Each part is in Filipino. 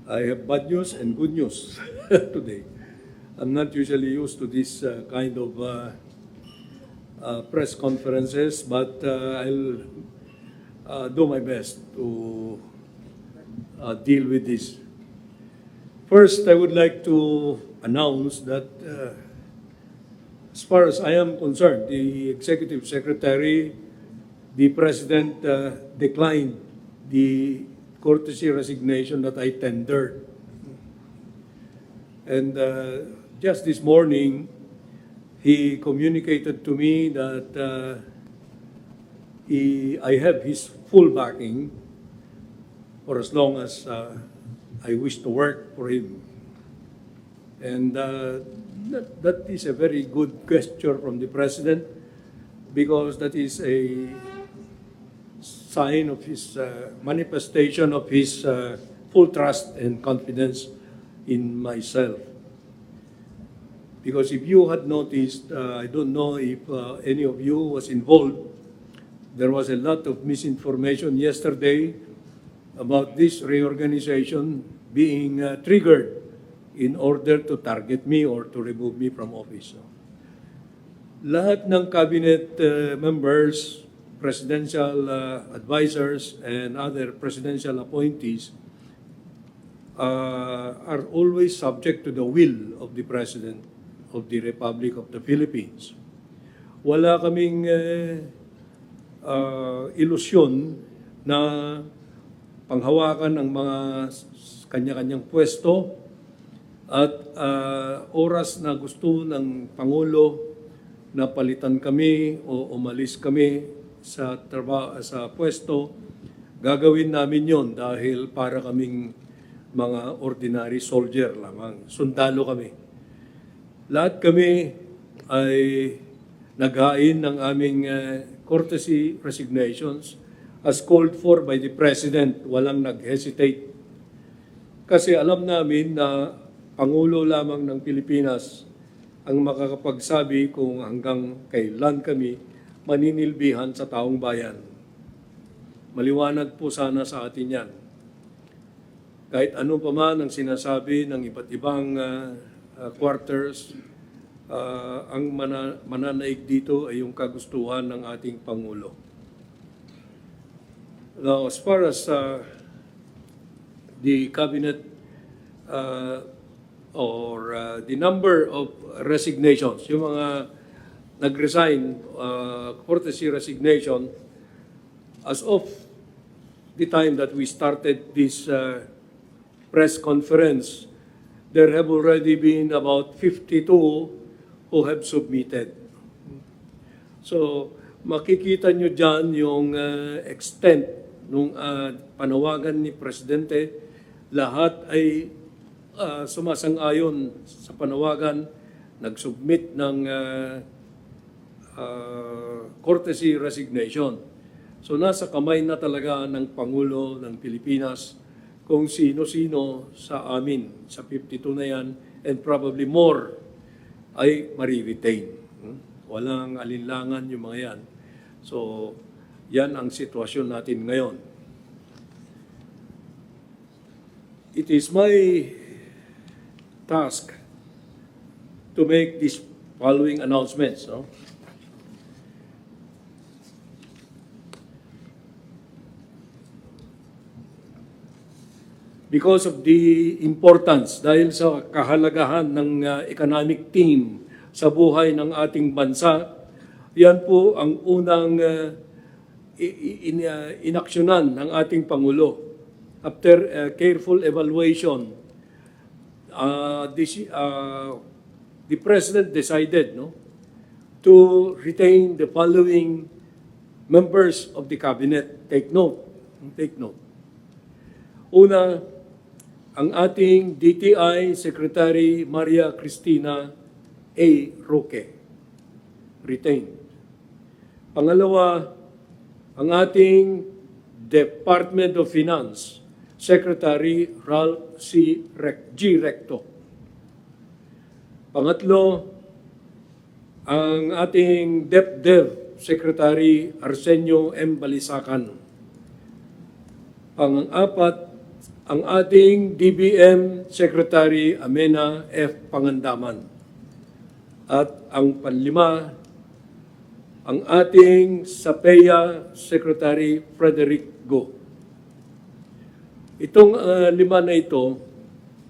I have bad news and good news today. I'm not usually used to this kind of press conferences, but I'll do my best to deal with this. First, I would like to announce that as far as I am concerned, the Executive Secretary, the President declined the courtesy resignation that I tendered. And just this morning, he communicated to me that I have his full backing for as long as I wish to work for him. And that is a very good gesture from the President, because that is a sign of his manifestation of his full trust and confidence in myself. Because if you had noticed, I don't know if any of you was involved, there was a lot of misinformation yesterday about this reorganization being triggered in order to target me or to remove me from office. Lahat ng cabinet members, presidential advisors, and other presidential appointees are always subject to the will of the President of the Republic of the Philippines. Wala kaming ilusyon na panghawakan ang mga kanya-kanyang pwesto at oras na gusto ng Pangulo na palitan kami o umalis kami sa pwesto, gagawin namin yon dahil para kaming mga ordinary soldier lamang, sundalo kami. Lahat kami ay naghain ng aming courtesy resignations as called for by the President. Walang nag-hesitate. Kasi alam namin na Pangulo lamang ng Pilipinas ang makakapagsabi kung hanggang kailan kami maninilbihan sa taong bayan. Maliwanag po sana sa atin yan. Kahit ano pa man ang sinasabi ng iba't ibang quarters, ang mananaig dito ay yung kagustuhan ng ating Pangulo. Now, as far as the cabinet or the number of resignations, yung mga nag-resign, courtesy resignation, as of the time that we started this press conference, there have already been about 52 who have submitted. So, makikita nyo dyan yung extent ng panawagan ni Presidente. Lahat ay sumasang-ayon sa panawagan, nag-submit ng courtesy resignation. So nasa kamay na talaga ng Pangulo ng Pilipinas kung sino-sino sa amin, sa 52 na yan, and probably more, ay mariretain. Walang alinlangan yung mga yan. So, yan ang sitwasyon natin ngayon. It is my task to make these following announcements. No? Because of the importance, dahil sa kahalagahan ng economic team sa buhay ng ating bansa, yan po ang unang inaksyonan ng ating Pangulo. After careful evaluation, the President decided to retain the following members of the Cabinet. Take note. Una, ang ating DTI Secretary Maria Cristina A. Roque, retained. Pangalawa, ang ating Department of Finance Secretary Ralph G. Recto. Pangatlo, ang ating DepDev Secretary Arsenio M. Balisacan. Pang-apat, ang ating DBM Secretary Amena F. Pangandaman. At ang panlima, ang ating SAPEA Secretary Frederick Go. Itong lima na ito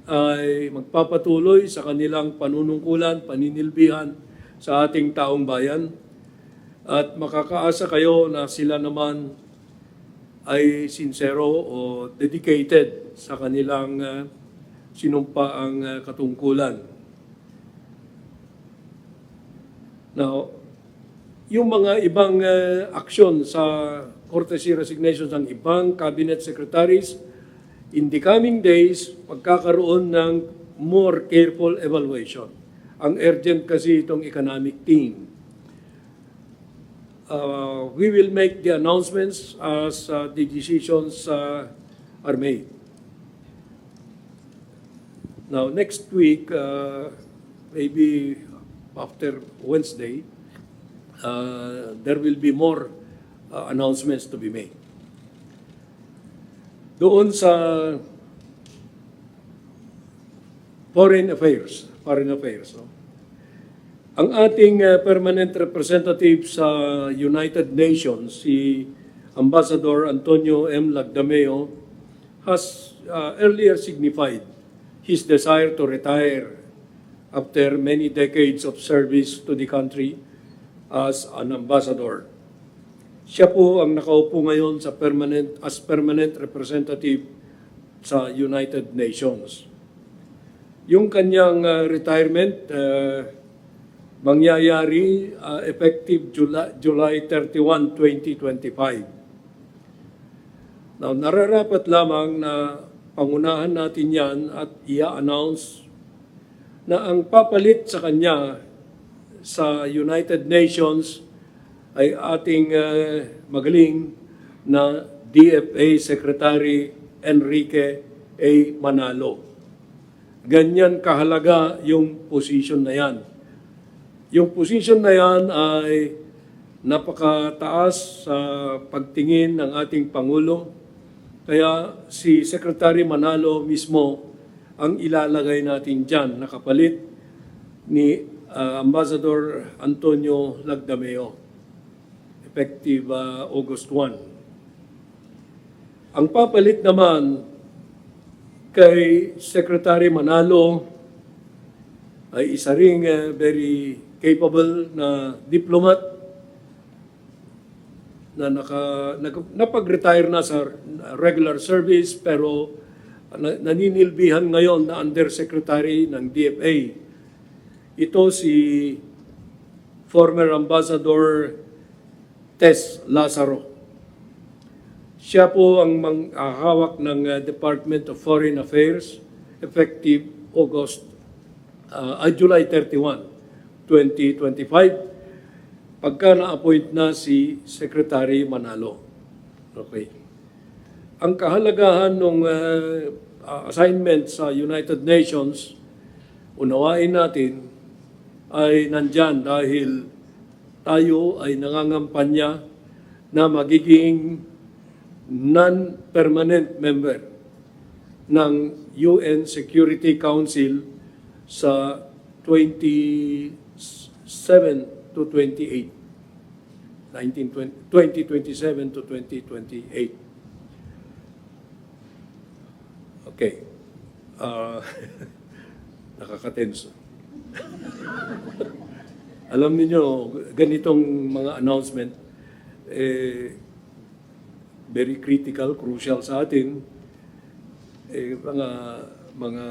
ay magpapatuloy sa kanilang panunungkulan, paninilbihan sa ating taong bayan at makakaasa kayo na sila naman ay sincero o dedicated sa kanilang sinumpaang katungkulan. Now, yung mga ibang aksyon sa courtesy resignations ng ibang cabinet secretaries, in the coming days, magkakaroon ng more careful evaluation. Ang urgent kasi itong economic team. We will make the announcements as the decisions are made. Now, next week, maybe after Wednesday, there will be more announcements to be made. Doon sa foreign affairs. No? Ang ating permanent representative sa United Nations, si Ambassador Antonio M. Lagdameo, has earlier signified his desire to retire after many decades of service to the country as an ambassador. Siya po ang nakaupo ngayon sa permanent representative sa United Nations. Yung kanyang retirement mangyayari effective July 31, 2025. Now, nararapat lamang na pangunahan natin yan at i-announce na ang papalit sa kanya sa United Nations ay ating magaling na DFA Secretary Enrique A. Manalo. Ganyan kahalaga yung position na yan. Yung position na yan ay napakataas sa pagtingin ng ating Pangulo. Kaya si Secretary Manalo mismo ang ilalagay natin dyan, nakapalit ni Ambassador Antonio Lagdameo, effective August 1. Ang papalit naman kay Secretary Manalo ay isa ring very capable na diplomat na napag-retire na sa regular service pero naninilbihan ngayon na Undersecretary ng DFA. Ito si former Ambassador Tess Lazaro. Siya po ang hawak ng Department of Foreign Affairs effective July 31, 2025, pagka na-appoint na si Secretary Manalo. Okay. Ang kahalagahan ng assignment sa United Nations, unawain natin, ay nandyan dahil tayo ay nangangampanya na magiging non-permanent member ng UN Security Council sa 27 to 28. 2027 to 2028. Okay. Nakakatenso. Alam niyo ganitong mga announcement, very critical, crucial sa atin. Mga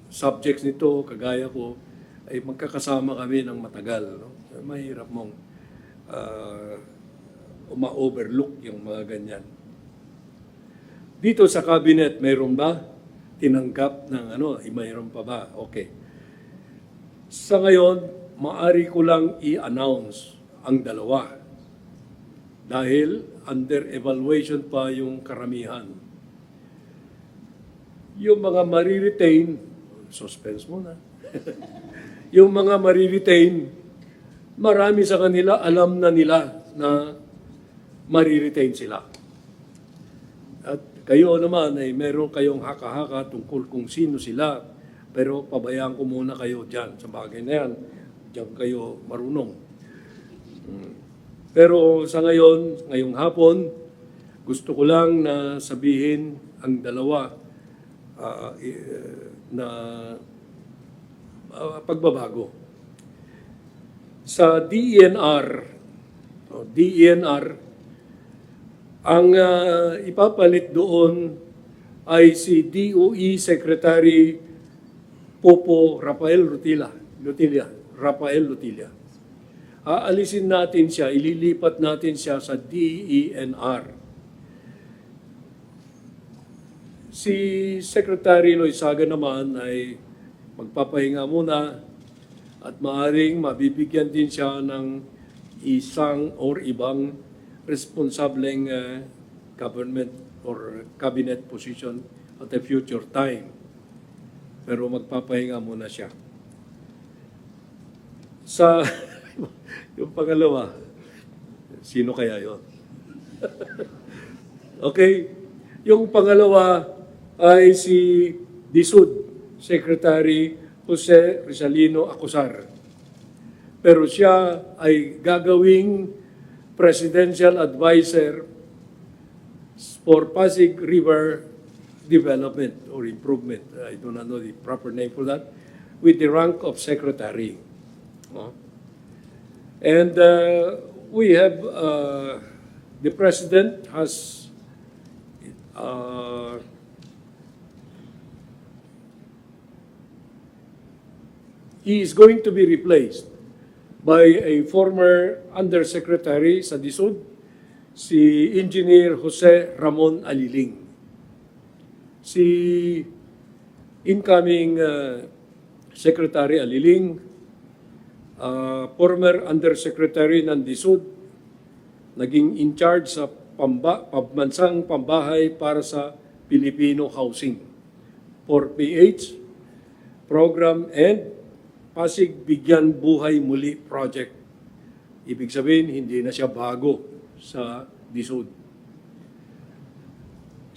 subjects nito, kagaya ko, ay magkakasama kami ng matagal. No? Mahirap mong ma-overlook yung mga ganyan. Dito sa cabinet, mayroon ba? Tinanggap ng mayroon pa ba? Okay. Sa ngayon, maari ko lang i-announce ang dalawa dahil under evaluation pa yung karamihan. Yung mga mariretain, suspense muna. Yung mga mariretain, marami sa kanila alam na nila na mariretain sila. At Kayo naman ay meron kayong haka-haka tungkol kung sino sila, pero pabayaan ko muna kayo dyan sa bagay na yan. Diyan kayo marunong. Pero sa ngayon, ngayong hapon, gusto ko lang na sabihin ang dalawa na pagbabago. Sa DENR, ang ipapalit doon ay si DOE Secretary Popo Rafael Lutilla. Aalisin natin siya, ililipat natin siya sa DENR. Si Secretary Loizaga naman ay magpapahinga muna at maaaring mabibigyan din siya ng isang or ibang responsableng government or cabinet position at a future time. Pero magpapahinga muna siya. Sa yung pangalawa, sino kaya yon? Okay, yung pangalawa ay si DSUD, Secretary Jose Rizalino Acosar. Pero siya ay gagawing Presidential Advisor for Pasig River Development or Improvement. I do not know the proper name for that, with the rank of Secretary. And we have, the President has he is going to be replaced by a former Undersecretary sa DSUD, si Engineer Jose Ramon Aliling. Si incoming Secretary Aliling, former Undersecretary ng DSUD, naging in charge sa pambansang pambahay para sa Filipino Housing, 4PH program and Pasig Bigyan Buhay Muli Project. Ibig sabihin, hindi na siya bago sa DSUD.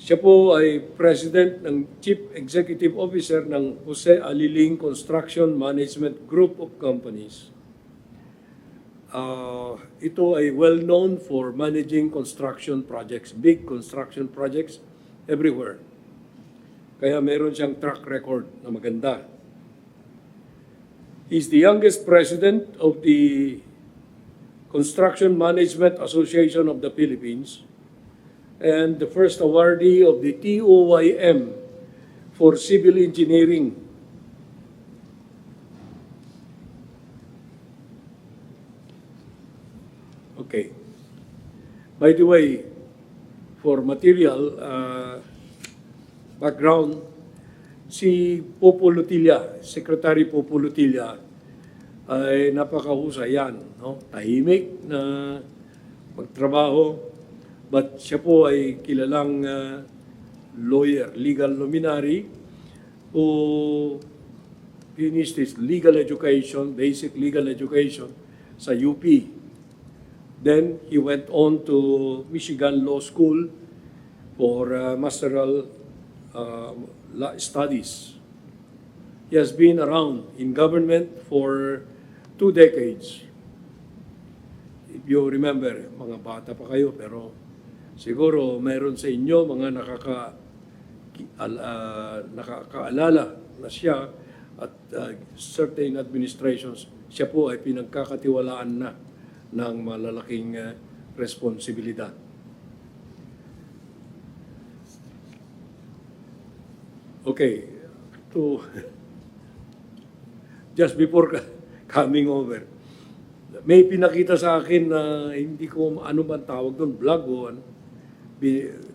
Siya po ay President ng Chief Executive Officer ng Jose Aliling Construction Management Group of Companies. Ito ay well-known for managing construction projects, big construction projects everywhere. Kaya meron siyang track record na maganda. He's the youngest president of the Construction Management Association of the Philippines and the first awardee of the TOYM for civil engineering. Okay. By the way, for material background, si Popo Lutilla, Secretary Popo Lutilla, ay napakahusay yan. No? Tahimik na magtrabaho, but siya po ay kilalang lawyer, legal luminary, who finished his legal education, basic legal education, sa UP. Then he went on to Michigan Law School for masteral studies. He has been around in government for 2 decades. If you remember, mga bata pa kayo, pero siguro mayroon sa inyo mga nakakaalala na siya at certain administrations, siya po ay pinagkakatiwalaan na ng malalaking responsibilidad. Okay, just before coming over, may pinakita sa akin na hindi ko ano ba tawag doon, vlog o ano,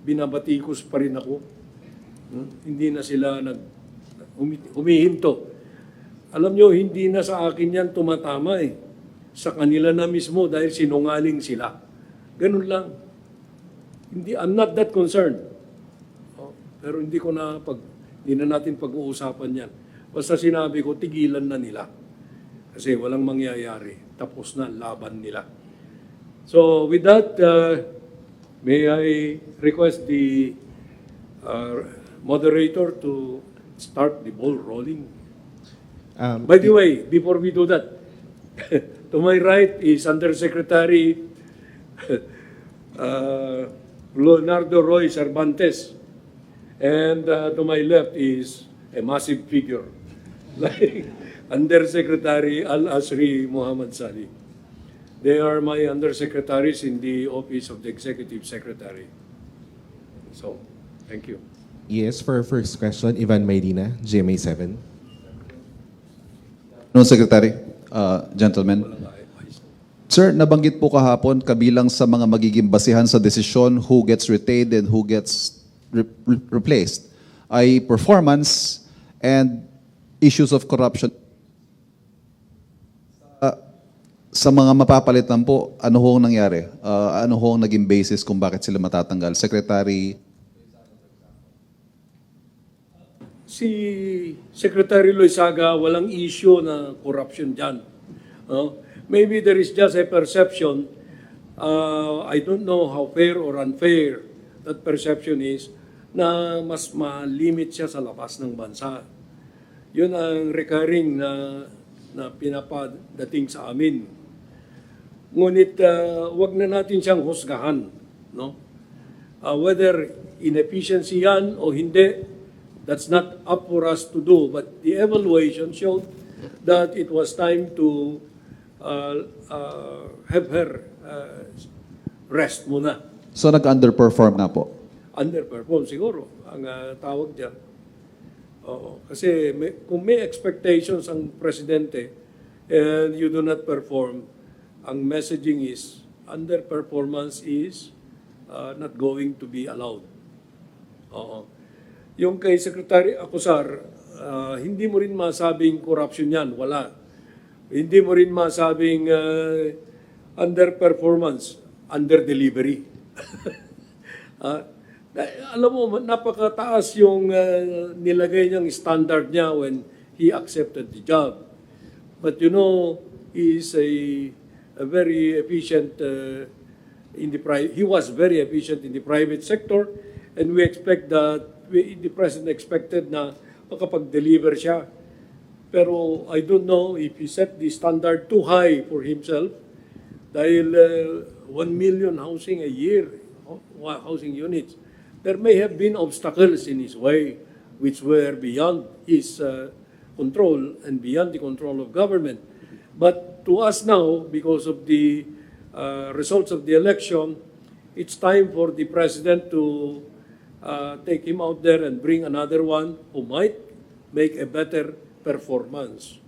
binabatikos pa rin ako. Hindi na sila humihinto. Alam nyo, hindi na sa akin yan tumatama eh. Sa kanila na mismo dahil sinungaling sila. Ganun lang. I'm not that concerned. Pero hindi na natin pag-uusapan yan. Basta sinabi ko, tigilan na nila. Kasi walang mangyayari. Tapos na laban nila. So with that, may I request the moderator to start the ball rolling. Um, By the way, before we do that, to my right is Undersecretary Leonardo Roy Cervantes. And to my left is a massive figure, like Undersecretary Al-Asri Muhammad Sali. They are my undersecretaries in the Office of the Executive Secretary. So, thank you. Yes, for our first question, Ivan Maydina, GMA7. No, Secretary, gentlemen. Sir, nabanggit po kahapon kabilang sa mga magiging basihan sa desisyon who gets retained and who gets replaced ay performance and issues of corruption. Sa mga mapapalitan po, ano hong nangyari? Ano hong naging basis kung bakit sila matatanggal? Secretary? Si Secretary Loizaga, walang issue na corruption dyan. Maybe there is just a perception, I don't know how fair or unfair that perception is, na mas ma-limit siya sa labas ng bansa. Yun ang recurring na pinapadating sa amin. Ngunit wag na natin siyang husgahan. No? Whether inefficiency yan o hindi, that's not up for us to do. But the evaluation showed that it was time to have her rest muna. So nag-underperform na po? Underperform siguro ang tawag dyan. Oo. Kasi kung may expectations ang presidente and you do not perform, ang messaging is underperformance is not going to be allowed. Oo. Yung kay Secretary Acosar, hindi mo rin masabing corruption yan. Wala. Hindi mo rin masabing underperformance, under-delivery. Alam mo, napakataas yung nilagay niyang standard niya when he accepted the job. But you know, he is a very efficient he was very efficient in the private sector, and we expect that the President expected na makapag-deliver siya. Pero I don't know if he set the standard too high for himself dahil 1 million housing a year, housing units. There may have been obstacles in his way which were beyond his control and beyond the control of government. But to us now, because of the results of the election, it's time for the President to take him out there and bring another one who might make a better performance.